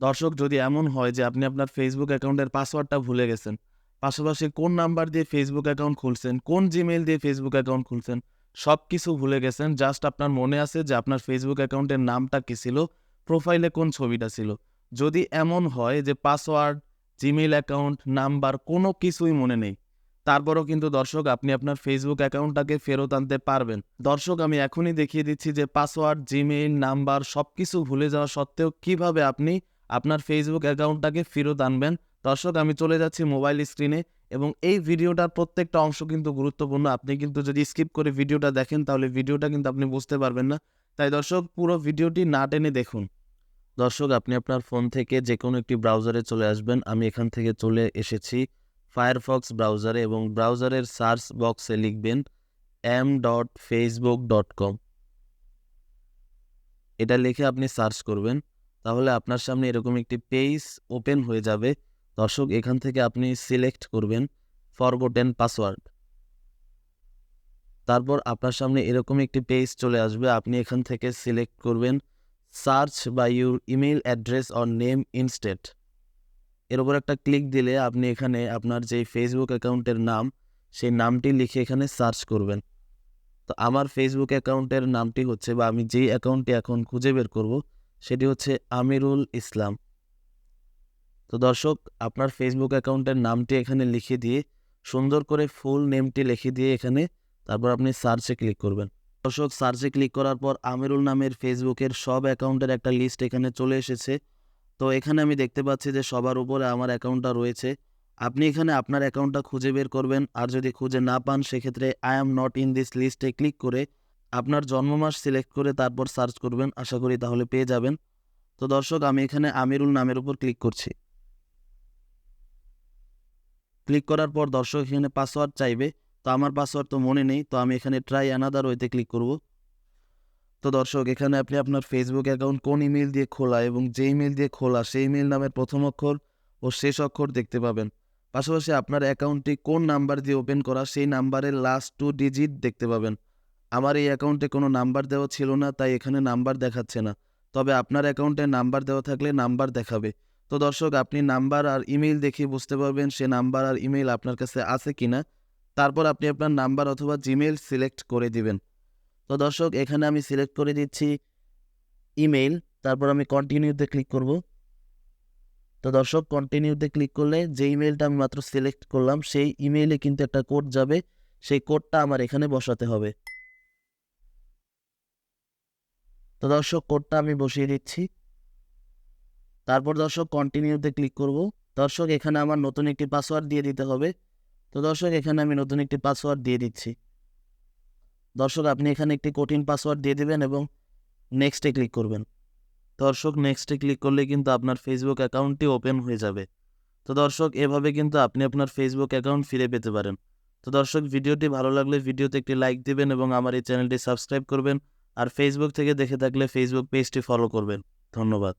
দর্শক, যদি এমন হয় যে আপনি আপনার ফেসবুক অ্যাকাউন্টের পাসওয়ার্ডটা ভুলে গেছেন, পাশাপাশি কোন নাম্বার দিয়ে ফেসবুক অ্যাকাউন্ট খুলছেন, কোন জিমেইল দিয়ে ফেসবুক অ্যাকাউন্ট খুলছেন, সবকিছু ভুলে গেছেন। জাস্ট আপনার মনে আছে যে আপনার ফেসবুক অ্যাকাউন্টের নামটা কী ছিল, প্রোফাইলে কোন ছবিটা ছিল। যদি এমন হয় যে পাসওয়ার্ড, জিমেইল অ্যাকাউন্ট, নাম্বার কোনো কিছুই মনে নেই, তারপরও কিন্তু দর্শক আপনি আপনার ফেসবুক অ্যাকাউন্টটাকে ফেরত আনতে পারবেন। দর্শক, আমি এখনই দেখিয়ে দিচ্ছি যে পাসওয়ার্ড, জিমেইল, নাম্বার সবকিছু ভুলে যাওয়া সত্ত্বেও কিভাবে আপনি আপনার ফেসবুক অ্যাকাউন্টটাকে ফেরত আনবেন। দর্শক, আমি চলে যাচ্ছি মোবাইল স্ক্রিনে এবং এই ভিডিওটার প্রত্যেকটা অংশ কিন্তু গুরুত্বপূর্ণ। আপনি কিন্তু যদি স্কিপ করে ভিডিওটা দেখেন তাহলে ভিডিওটা কিন্তু আপনি বুঝতে পারবেন না। তাই দর্শক, পুরো ভিডিওটি না টেনে দেখুন। দর্শক, আপনি আপনার ফোন থেকে যেকোনো একটি ব্রাউজারে চলে আসবেন। আমি এখান থেকে চলে এসেছি ফায়ারফক্স ব্রাউজারে এবং ব্রাউজারের সার্চ বক্সে লিখবেন m.facebook.com। এটা লিখে আপনি সার্চ করবেন, তাহলে আপনার সামনে এরকম একটি পেজ ওপেন হয়ে যাবে। দর্শক, এখান থেকে আপনি সিলেক্ট করবেন ফরগটেন পাসওয়ার্ড। তারপর আপনার সামনে এরকম একটি পেজ চলে আসবে। আপনি এখান থেকে সিলেক্ট করবেন search by your email address or name instead. এর উপর একটা ক্লিক দিলে আপনি এখানে আপনার যে ফেসবুক অ্যাকাউন্টের নাম, সেই নামটি লিখে এখানে সার্চ করবেন। তো আমার ফেসবুক অ্যাকাউন্টের নামটি হচ্ছে, বা আমি যেই অ্যাকাউন্টটি এখন খুঁজে বের করব, সেটি হচ্ছে আমিরুল ইসলাম। তো দর্শক, আপনার ফেসবুক অ্যাকাউন্টের নামটি এখানে লিখে দিয়ে সুন্দর করে ফুল নেমটি লিখে দিয়ে এখানে তারপর আপনি সার্চে ক্লিক করবেন। দর্শক, সার্চে ক্লিক করার পর আমিরুল নামের ফেসবুকের সব অ্যাকাউন্টের একটা লিস্ট এখানে চলে এসেছে। তো এখানে আমি দেখতে পাচ্ছি যে সবার উপরে আমার অ্যাকাউন্টটা রয়েছে। আপনি এখানে আপনার অ্যাকাউন্টটা খুঁজে বের করবেন, আর যদি খুঁজে না পান সেক্ষেত্রে I am not in this লিস্টে ক্লিক করে আপনার জন্মমাস সিলেক্ট করে তারপর সার্চ করবেন। আশা করি তাহলে পেয়ে যাবেন। তো দর্শক, আমি এখানে আমিরুল নামের উপর ক্লিক করছি। ক্লিক করার পর দর্শক এখানে পাসওয়ার্ড চাইবে। তো আমার পাসওয়ার্ড তো মনে নেই, তো আমি এখানে ট্রাই অ্যানাদার ওয়েতে ক্লিক করব। তো দর্শক, এখানে আপনি আপনার ফেসবুক অ্যাকাউন্ট কোন ইমেল দিয়ে খোলা এবং যে ইমেল দিয়ে খোলা সেই ইমেল নামের প্রথম অক্ষর ও শেষ অক্ষর দেখতে পাবেন। পাশাপাশি আপনার অ্যাকাউন্টটি কোন নাম্বার দিয়ে ওপেন করা সেই নাম্বারের লাস্ট 2 ডিজিট দেখতে পাবেন। আমার এই অ্যাকাউন্টে কোনো নাম্বার দেওয়া ছিল না, তাই এখানে নাম্বার দেখাচ্ছে না। তবে আপনার অ্যাকাউন্টে নাম্বার দেওয়া থাকলে নাম্বার দেখাবে। তো দর্শক, আপনি নাম্বার আর ইমেইল দেখে বুঝতে পারবেন সে নাম্বার আর ইমেইল আপনার কাছে আছে কিনা। তারপর আপনি আপনার নাম্বার অথবা জিমেইল সিলেক্ট করে দিবেন। তো দর্শক, এখানে আমি সিলেক্ট করে দিচ্ছি ইমেইল। তারপর আমি কন্টিনিউতে ক্লিক করব। তো দর্শক, কন্টিনিউতে ক্লিক করলে যে ইমেইলটা আমি মাত্র সিলেক্ট করলাম সেই ইমেইলে কিন্তু একটা কোড যাবে। সেই কোডটা আমার এখানে বসাতে হবে। তো দর্শক, কোডটা আমি বসিয়ে দিচ্ছি। তারপর দর্শক কন্টিনিউতে ক্লিক করব। দর্শক, এখানে আমার নতুন একটি পাসওয়ার্ড দিয়ে দিতে হবে। তো দর্শক, এখানে আমি নতুন একটি পাসওয়ার্ড দিয়ে দিচ্ছি। দর্শক, আপনি এখানে একটি কঠিন পাসওয়ার্ড দিয়ে দেবেন এবং নেক্সটে ক্লিক করবেন। দর্শক, নেক্সটে ক্লিক করলে কিন্তু আপনার ফেসবুক অ্যাকাউন্টটি ওপেন হয়ে যাবে। তো দর্শক, এভাবে কিন্তু আপনি আপনার ফেসবুক অ্যাকাউন্ট ফিরে পেতে পারেন। তো দর্শক, ভিডিওটি ভালো লাগলে ভিডিওতে একটি লাইক দিবেন এবং আমার এই চ্যানেলটি সাবস্ক্রাইব করবেন। আর ফেসবুক থেকে দেখে থাকলে ফেসবুক পেজটি ফলো করবেন। ধন্যবাদ।